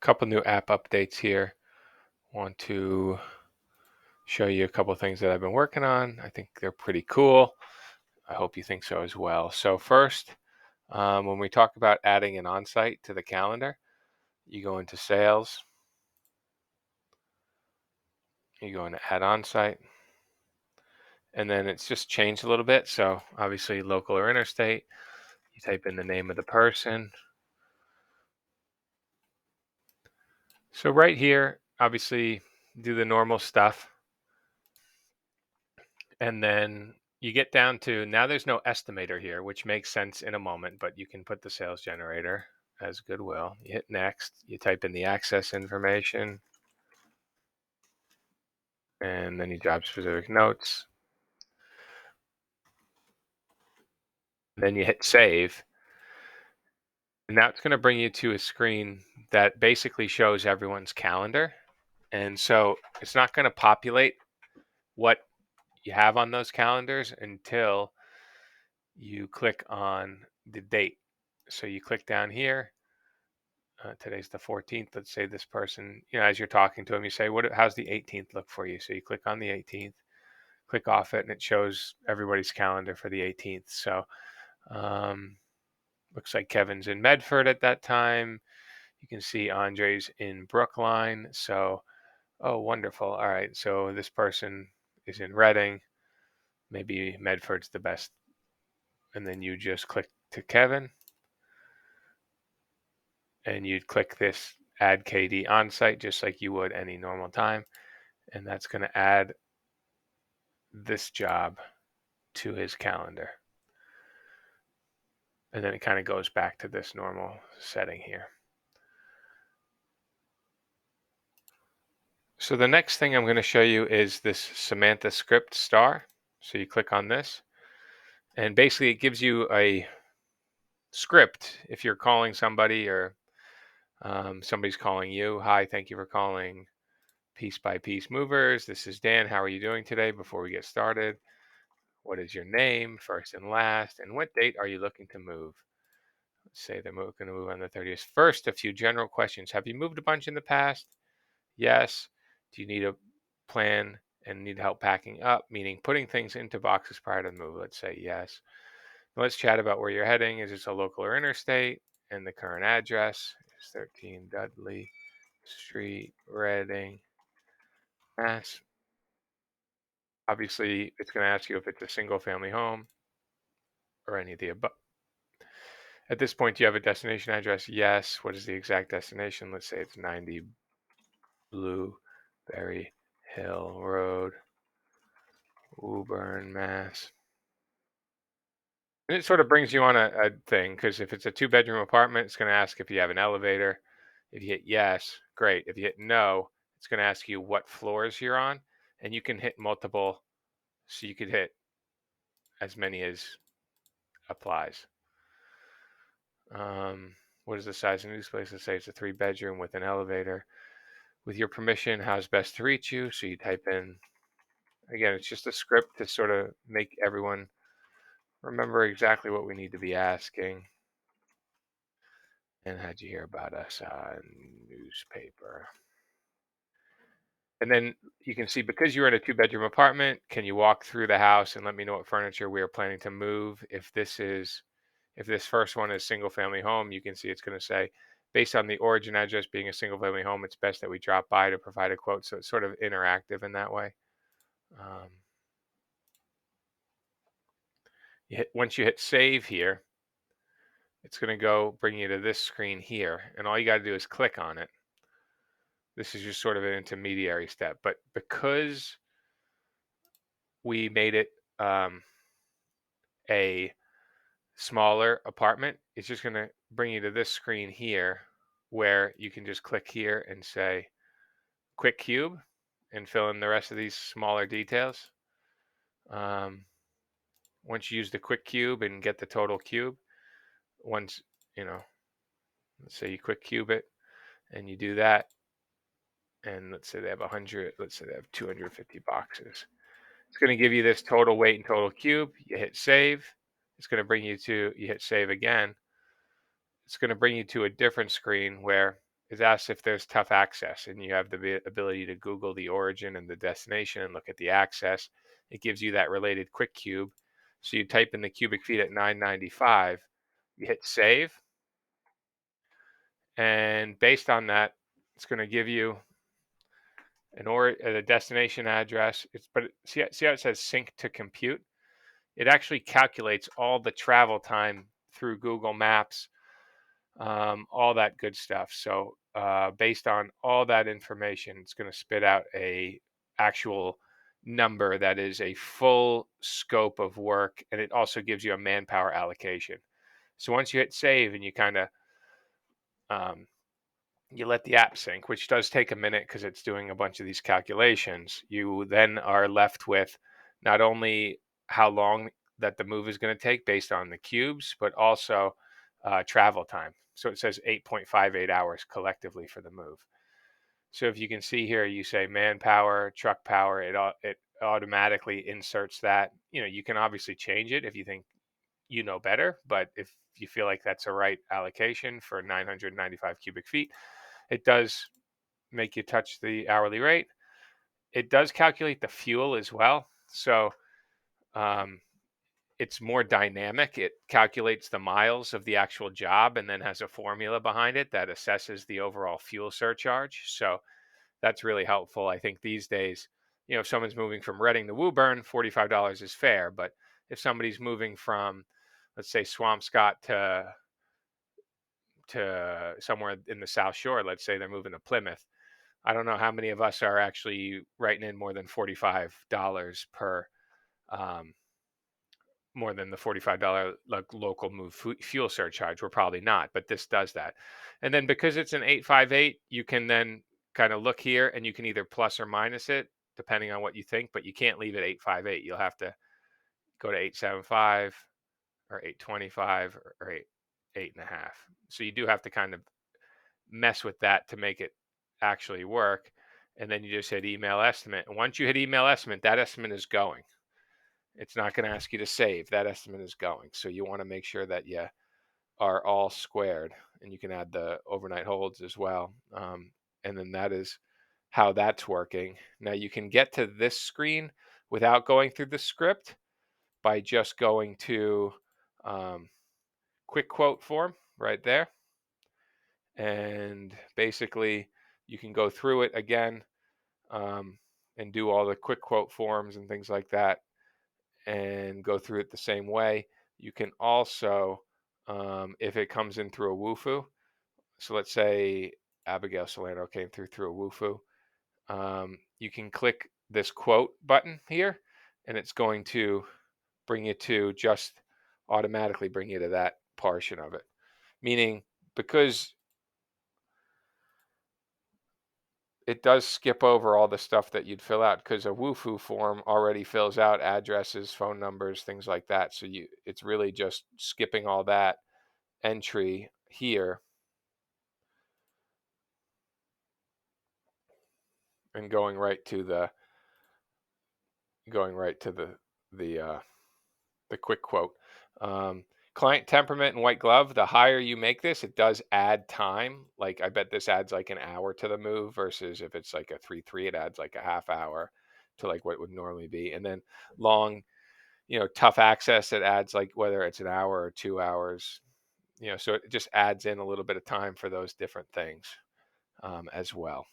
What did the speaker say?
Couple new app updates here. Want to show you a couple things that I've been working on. I think they're pretty cool. I hope you think so as well. So first, when we talk about adding an onsite to the calendar, you go into Sales, you go into Add Onsite, and then it's just changed a little bit. So obviously local or interstate, you type in the name of the person. So right here, obviously do the normal stuff. And then you get down to, now there's no estimator here, which makes sense in a moment, but you can put the sales generator as goodwill. You hit next, you type in the access information, and then you drop specific notes. Then you hit save. And now it's going to bring you to a screen that basically shows everyone's calendar. And so it's not going to populate what you have on those calendars until you click on the date. So you click down here. Today's the 14th. Let's say this person, as you're talking to them, you say, how's the 18th look for you? So you click on the 18th, click off it, and it shows everybody's calendar for the 18th. So looks like Kevin's in Medford at that time. You can see Andre's in Brookline. So, oh, wonderful. All right. So this person is in Reading. Maybe Medford's the best. And then you just click to Kevin. And you'd click this add KD onsite just like you would any normal time. And that's going to add this job to his calendar. And then it kind of goes back to this normal setting here. So the next thing I'm going to show you is this Samantha script star. So you click on this, and basically it gives you a script if you're calling somebody or somebody's calling you. Hi, thank you for calling Piece by Piece Movers. This is Dan. How are you doing today? Before we get started, what is your name, first and last, and what date are you looking to move? Let's say they're going to move on the 30th. First, a few general questions. Have you moved a bunch in the past? Yes. Do you need a plan and need help packing up, meaning putting things into boxes prior to the move? Let's say yes. Now let's chat about where you're heading. Is this a local or interstate? And the current address is 13 Dudley Street, Reading, Mass. Obviously, it's going to ask you if it's a single family home or any of the above. At this point, do you have a destination address? Yes. What is the exact destination? Let's say it's 90 Blueberry Hill Road, Woburn, Mass. And it sort of brings you on a thing, because if it's a 2-bedroom apartment, it's going to ask if you have an elevator. If you hit yes, great. If you hit no, it's going to ask you what floors you're on, and you can hit multiple, so you could hit as many as applies. What is the size of this place? Let's say it's a 3-bedroom with an elevator. With your permission, how's best to reach you? So you type in, again, it's just a script to sort of make everyone remember exactly what we need to be asking. And how'd you hear about us? Newspaper. And then you can see, because you're in a 2-bedroom apartment, can you walk through the house and let me know what furniture we are planning to move? If this first one is single family home, you can see it's going to say, based on the origin address being a single family home, it's best that we drop by to provide a quote. So it's sort of interactive in that way. Once you hit save here, it's going to go bring you to this screen here. And all you got to do is click on it. This is just sort of an intermediary step. But because we made it a smaller apartment, it's just going to bring you to this screen here, where you can just click here and say quick cube and fill in the rest of these smaller details. Once you use the quick cube and get the total cube, let's say you quick cube it and you do that, and let's say they have 100, let's say they have 250 boxes. It's going to give you this total weight and total cube. You hit save. It's going to bring you to, you hit save again. It's going to bring you to a different screen where is asks if there's tough access, and you have the ability to Google the origin and the destination and look at the access. It gives you that related quick cube. So you type in the cubic feet at 995, you hit save, and based on that, it's going to give you a destination address. See how it says sync to compute? It actually calculates all the travel time through Google Maps, all that good stuff. So based on all that information, it's going to spit out a actual number that is a full scope of work, and it also gives you a manpower allocation. So once you hit save and you kind of um, you let the app sync, which does take a minute because it's doing a bunch of these calculations, you then are left with not only how long that the move is going to take based on the cubes, but also travel time. So it says 8.58 hours collectively for the move. So if you can see here, you say manpower, truck power, it automatically inserts that. You can obviously change it if you think you know better, but if you feel like that's a right allocation for 995 cubic feet, it does make you touch the hourly rate. It does calculate the fuel as well. So um, it's more dynamic. It calculates the miles of the actual job and then has a formula behind it that assesses the overall fuel surcharge. So that's really helpful. I think these days, if someone's moving from Reading to Woburn, $45 is fair. But if somebody's moving from, let's say, Swampscott to somewhere in the South Shore, let's say they're moving to Plymouth, I don't know how many of us are actually writing in $45 per, um, more than the $45 like local move fuel surcharge. We're probably not, but this does that. And then because it's an 858, you can then kind of look here and you can either plus or minus it depending on what you think, but you can't leave it 858. You'll have to go to 875 or 825 or 8.5. So you do have to kind of mess with that to make it actually work. And then you just hit email estimate. And once you hit email estimate, that estimate is going. It's not going to ask you to save. That estimate is going. So you want to make sure that you are all squared, and you can add the overnight holds as well. And then that is how that's working. Now you can get to this screen without going through the script by just going to quick quote form right there. And basically you can go through it again, and do all the quick quote forms and things like that and go through it the same way. You can also, if it comes in through a WUFU, so let's say Abigail Solano came through a WUFU, you can click this quote button here, and it's going to bring you to just automatically bring you to that portion of it. Meaning, because it does skip over all the stuff that you'd fill out, because a WUFU form already fills out addresses, phone numbers, things like that. So it's really just skipping all that entry here and going right to the quick quote. Um, Client temperament and white glove. The higher you make this, it does add time. Like I bet this adds like an hour to the move versus if it's like a 3-3, it adds like a half hour to like what it would normally be. And then long, tough access, it adds like whether it's an hour or 2 hours. So it just adds in a little bit of time for those different things as well.